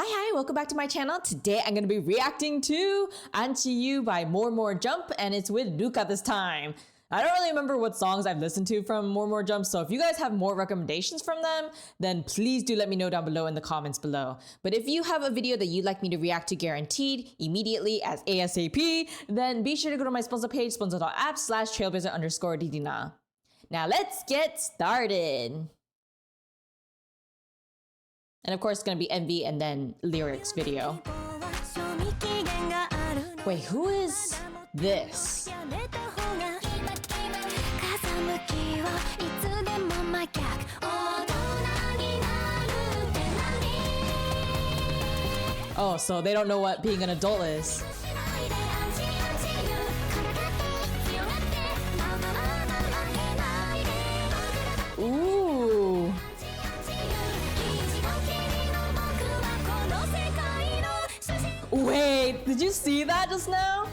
Hi, welcome back to my channel. Today I'm going to be reacting to Anchi You by More Jump, and it's with Luca this time. I don't really remember what songs I've listened to from More Jump, so if you guys have more recommendations from them, then please do let me know down below in the comments below. But if you have a video that you'd like me to react to guaranteed immediately as ASAP, then be sure to go to my sponsor page, sponsor.app/trailblazer_ddina. Now let's get started. And of course, it's gonna be MV and then lyrics video. Wait, who is this? Oh, so they don't know what being an adult is. Ooh. Wait, did you see that just now?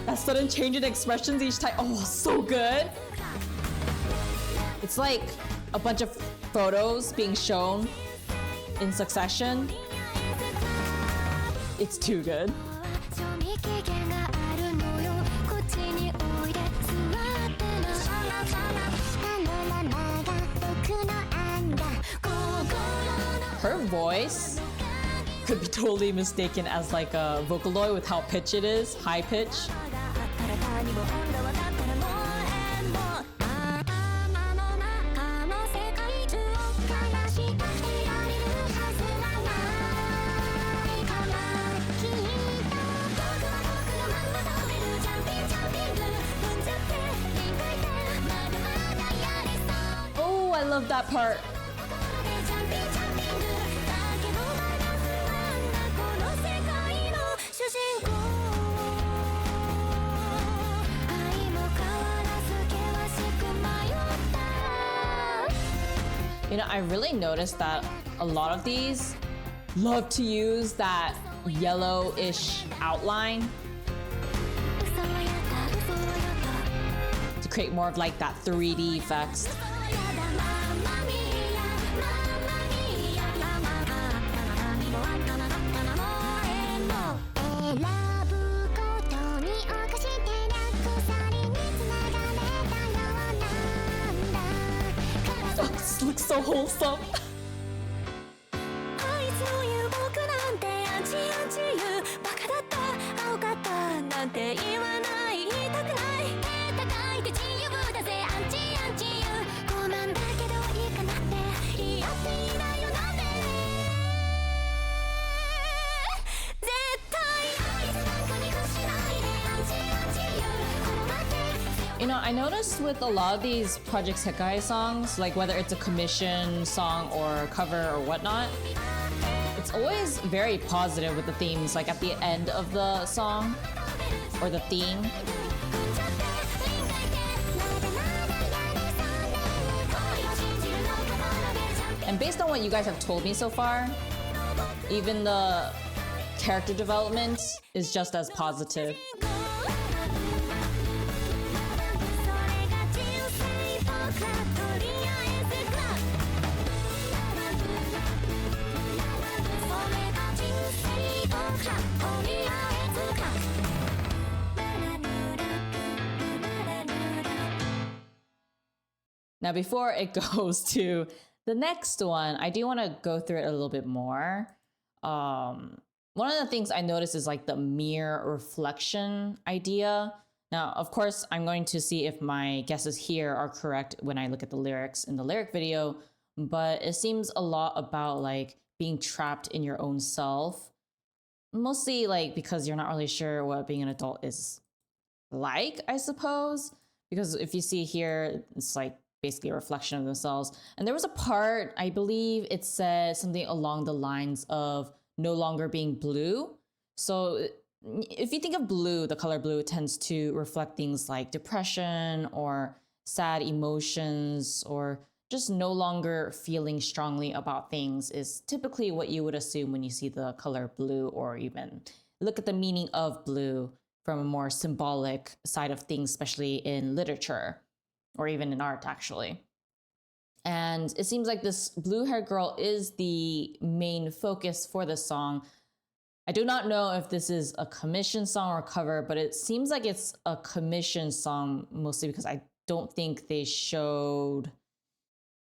That sudden change in expressions each time. Oh, so good. It's like a bunch of photos being shown in succession. It's too good. Her voice could be totally mistaken as like a Vocaloid with how pitch it is, high pitch. Oh, I love that part. You know, I really noticed that a lot of these love to use that yellowish outline to create more of like that 3D effects. This looks so wholesome. You know, I noticed with a lot of these Project SEKAI songs, like whether it's a commission song or cover or whatnot, it's always very positive with the themes, like at the end of the song or the theme. And based on what you guys have told me so far, even the character development is just as positive. Now, before it goes to the next one, I do want to go through it a little bit more. One of the things I noticed is like the mirror reflection idea. Now, of course, I'm going to see if my guesses here are correct when I look at the lyrics in the lyric video, but it seems a lot about like being trapped in your own self. Mostly like because you're not really sure what being an adult is like, I suppose. Because if you see here, it's like basically a reflection of themselves. And there was a part, I believe it said something along the lines of no longer being blue. So if you think of blue, the color blue tends to reflect things like depression or sad emotions or just no longer feeling strongly about things is typically what you would assume when you see the color blue, or even look at the meaning of blue from a more symbolic side of things, especially in literature or even in art, actually. And it seems like this blue-haired girl is the main focus for the song. I do not know if this is a commission song or cover, but it seems like it's a commission song, mostly because I don't think they showed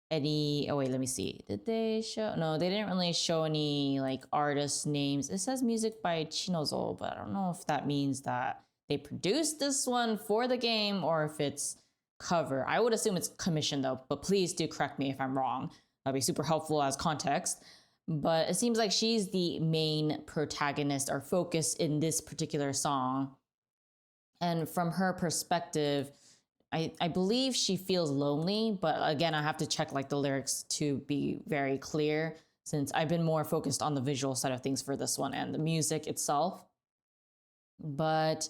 any. Oh wait, let me see. Did they show? No, they didn't really show any like artist names. It says music by Chinozo, but I don't know if that means that they produced this one for the game or if it's cover. I would assume it's commission though, but please do correct me if I'm wrong. That'd be super helpful as context. But it seems like she's the main protagonist or focus in this particular song. And from her perspective, I believe she feels lonely, but again, I have to check like the lyrics to be very clear since I've been more focused on the visual side of things for this one and the music itself. But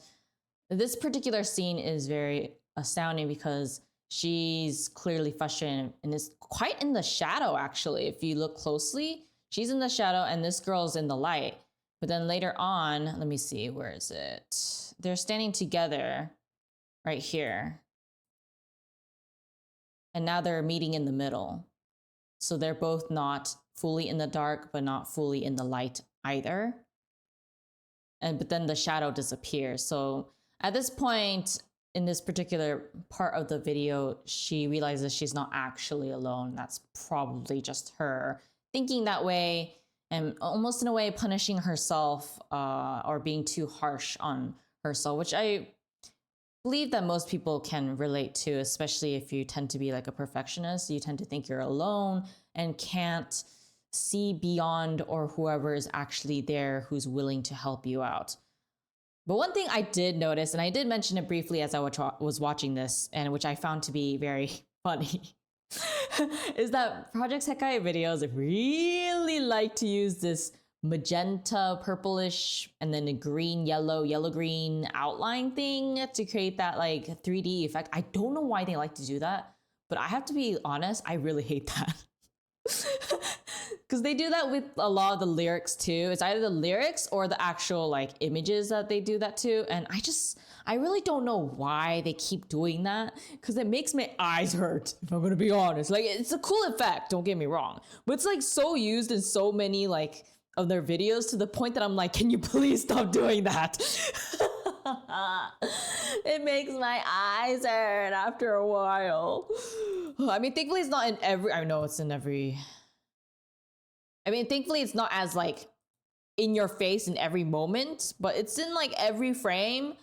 this particular scene is very astounding because she's clearly frustrated and is quite in the shadow actually. If you look closely, she's in the shadow and this girl's in the light. But then later on, let me see, where is it? They're standing together right here. And now they're meeting in the middle. So they're both not fully in the dark, but not fully in the light either. But then the shadow disappears. So at this point in this particular part of the video, she realizes she's not actually alone. That's probably just her thinking that way and almost in a way punishing herself or being too harsh on herself, which I believe that most people can relate to, especially if you tend to be like a perfectionist. You tend to think you're alone and can't see beyond or whoever is actually there who's willing to help you out. But one thing I did notice, and I did mention it briefly as I was watching this, and which I found to be very funny, is that Project SEKAI videos really like to use this magenta, purplish, and then a green, yellow, yellow-green outline thing to create that like 3D effect. I don't know why they like to do that, but I have to be honest, I really hate that. Because they do that with a lot of the lyrics too. It's either the lyrics or the actual like images that they do that too. And I really don't know why they keep doing that, because it makes my eyes hurt, if I'm gonna be honest. Like, it's a cool effect, don't get me wrong, but it's like so used in so many like of their videos to the point that I'm like, can you please stop doing that? It makes my eyes hurt after a while. I mean, thankfully it's not in every, I know it's in every, I mean, thankfully it's not as like in your face in every moment, but it's in like every frame.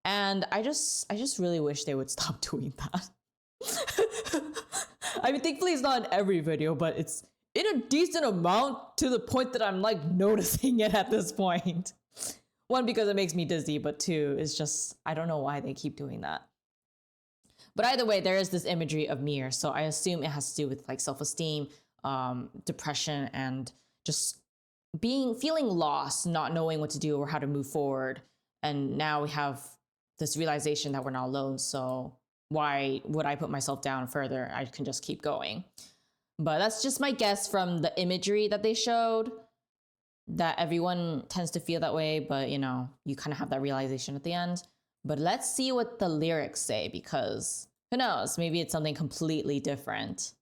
And I just really wish they would stop doing that. I mean, thankfully it's not in every video, but it's in a decent amount to the point that I'm like noticing it at this point. One, because it makes me dizzy, but two, it's just, I don't know why they keep doing that. But either way, there is this imagery of mirror. So I assume it has to do with like self-esteem, depression, and just feeling lost, not knowing what to do or how to move forward. And now we have this realization that we're not alone. So why would I put myself down further? I can just keep going. But that's just my guess from the imagery that they showed, that everyone tends to feel that way, but you know, you kind of have that realization at the end. But let's see what the lyrics say, because who knows, maybe it's something completely different.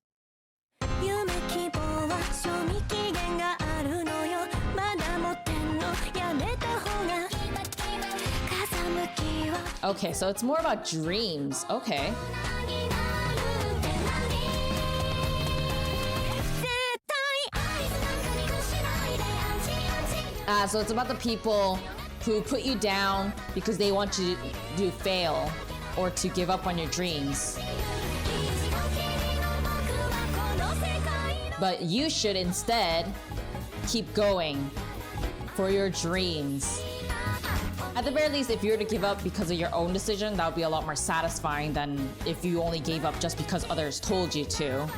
Okay, so it's more about dreams. Okay. So it's about the people who put you down because they want you to fail or to give up on your dreams. But you should instead keep going for your dreams. At the very least, if you were to give up because of your own decision, that would be a lot more satisfying than if you only gave up just because others told you to.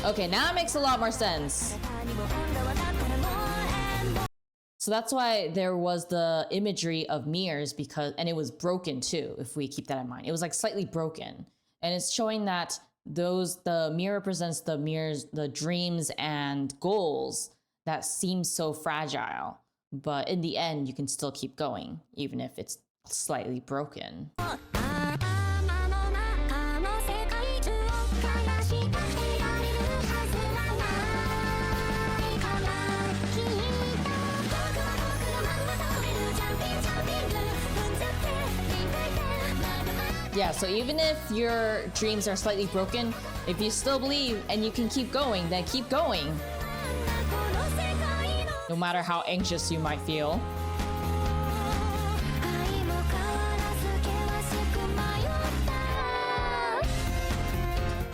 Okay, now it makes a lot more sense. So that's why there was the imagery of mirrors, because, and it was broken too, if we keep that in mind. It was like slightly broken. And it's showing that the mirror represents the dreams and goals that seem so fragile. But in the end, you can still keep going, even if it's slightly broken. Yeah, so even if your dreams are slightly broken, if you still believe and you can keep going, then keep going. No matter how anxious you might feel.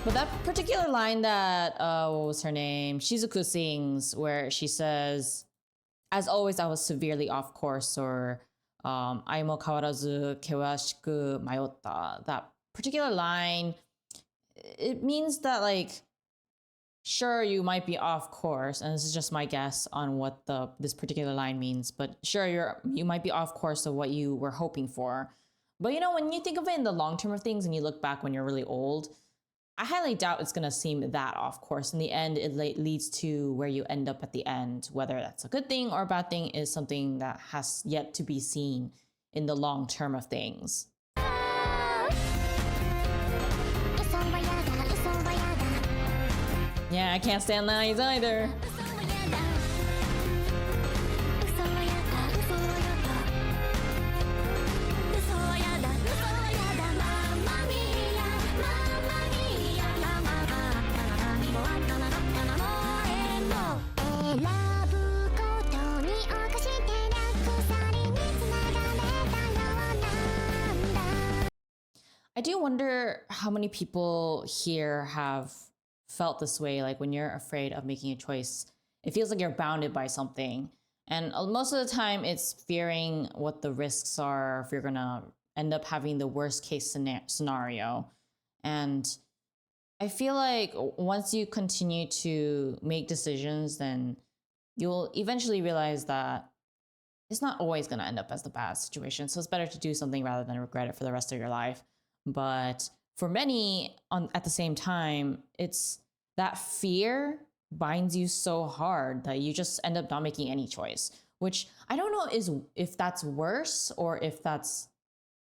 But that particular line that, what was her name? Shizuku sings, where she says, as always, I was severely off course, or 相も変わらず険しく迷った. That particular line, it means that, like, sure, you might be off course, and this is just my guess on what this particular line means, but sure, you might be off course of what you were hoping for. But you know, when you think of it in the long term of things and you look back when you're really old, I highly doubt it's going to seem that off course. In the end, it leads to where you end up at the end. Whether that's a good thing or a bad thing is something that has yet to be seen in the long term of things. Yeah, I can't stand lies either. I do wonder how many people here have felt this way, like when you're afraid of making a choice, it feels like you're bounded by something. And most of the time it's fearing what the risks are, if you're gonna end up having the worst case scenario. And I feel like once you continue to make decisions, then you'll eventually realize that it's not always gonna end up as the bad situation. So it's better to do something rather than regret it for the rest of your life. But for many, at the same time, it's that fear binds you so hard that you just end up not making any choice, which I don't know if that's worse or if that's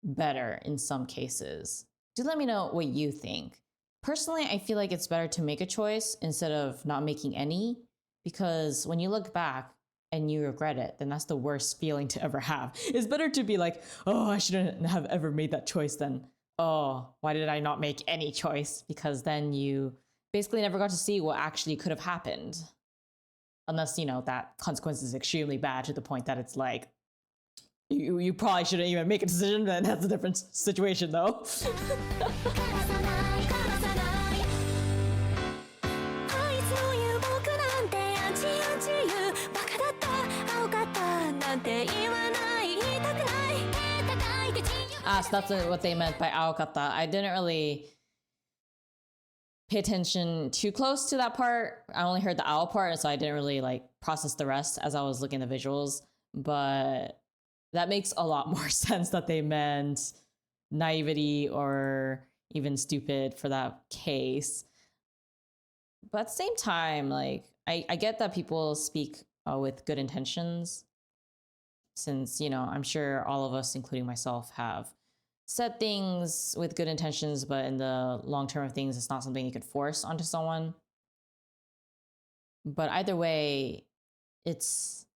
better in some cases. Do let me know what you think. Personally, I feel like it's better to make a choice instead of not making any, because when you look back and you regret it, then that's the worst feeling to ever have. It's better to be like, oh, I shouldn't have ever made that choice than, oh, why did I not make any choice? Because then you basically never got to see what actually could have happened. Unless, you know, that consequence is extremely bad to the point that it's like, you probably shouldn't even make a decision, then that's a different situation though. So that's what they meant by aokata. I didn't really pay attention too close to that part. I only heard the owl part, so I didn't really like process the rest as I was looking at the visuals. But that makes a lot more sense that they meant naivety or even stupid for that case. But at the same time, like I get that people speak with good intentions, since, you know, I'm sure all of us, including myself, have said things with good intentions, but in the long term of things, it's not something you could force onto someone. But either way, it's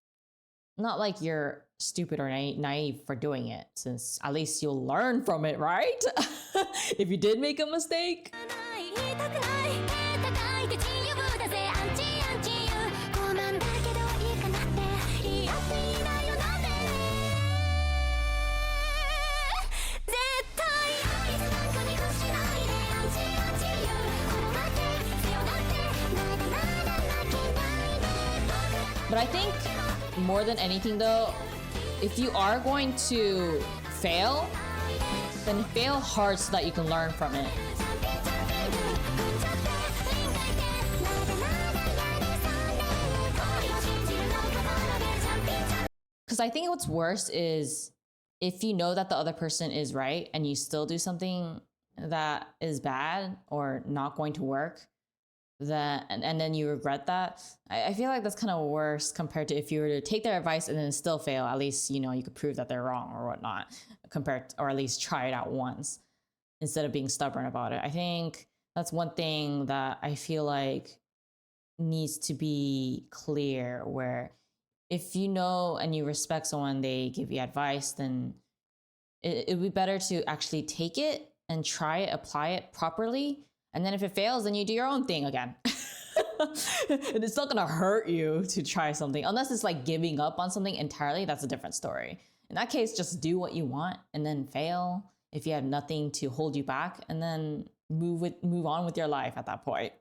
not like you're stupid or naive for doing it, since at least you'll learn from it, right? If you did make a mistake. But I think more than anything though, if you are going to fail, then fail hard so that you can learn from it. because I think what's worse is if you know that the other person is right and you still do something that is bad or not going to work, that and then you regret that. I feel like that's kind of worse compared to if you were to take their advice and then still fail. At least you could prove that they're wrong or whatnot, or at least try it out once instead of being stubborn about it. I think that's one thing that I feel like needs to be clear, where if you know and you respect someone, they give you advice, then it would be better to actually take it and try it, apply it properly. And then if it fails, then you do your own thing again. And it's not gonna hurt you to try something, unless it's like giving up on something entirely. That's a different story. In that case, just do what you want and then fail if you have nothing to hold you back, and then move on with your life at that point.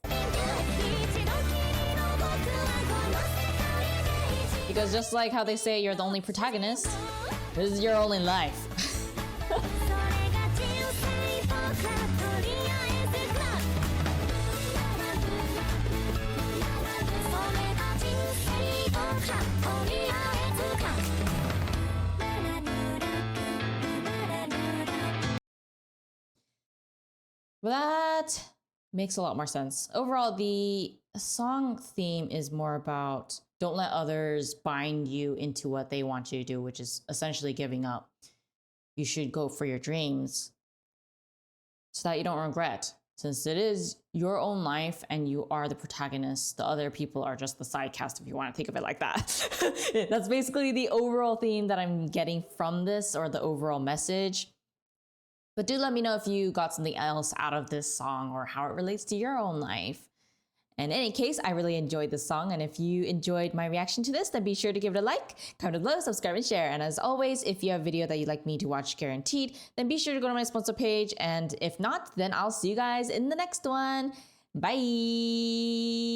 Because just like how they say you're the only protagonist, this is your only life. That makes a lot more sense. Overall, the song theme is more about don't let others bind you into what they want you to do, which is essentially giving up. You should go for your dreams so that you don't regret, since it is your own life and you are the protagonist. The other people are just the side cast, if you want to think of it like that. That's basically the overall theme that I'm getting from this, or the overall message. But do let me know if you got something else out of this song or how it relates to your own life. In any case, I really enjoyed this song, and if you enjoyed my reaction to this, then be sure to give it a like, comment below, subscribe, and share. And as always, if you have a video that you'd like me to watch guaranteed, then be sure to go to my sponsor page, and if not, then I'll see you guys in the next one. Bye!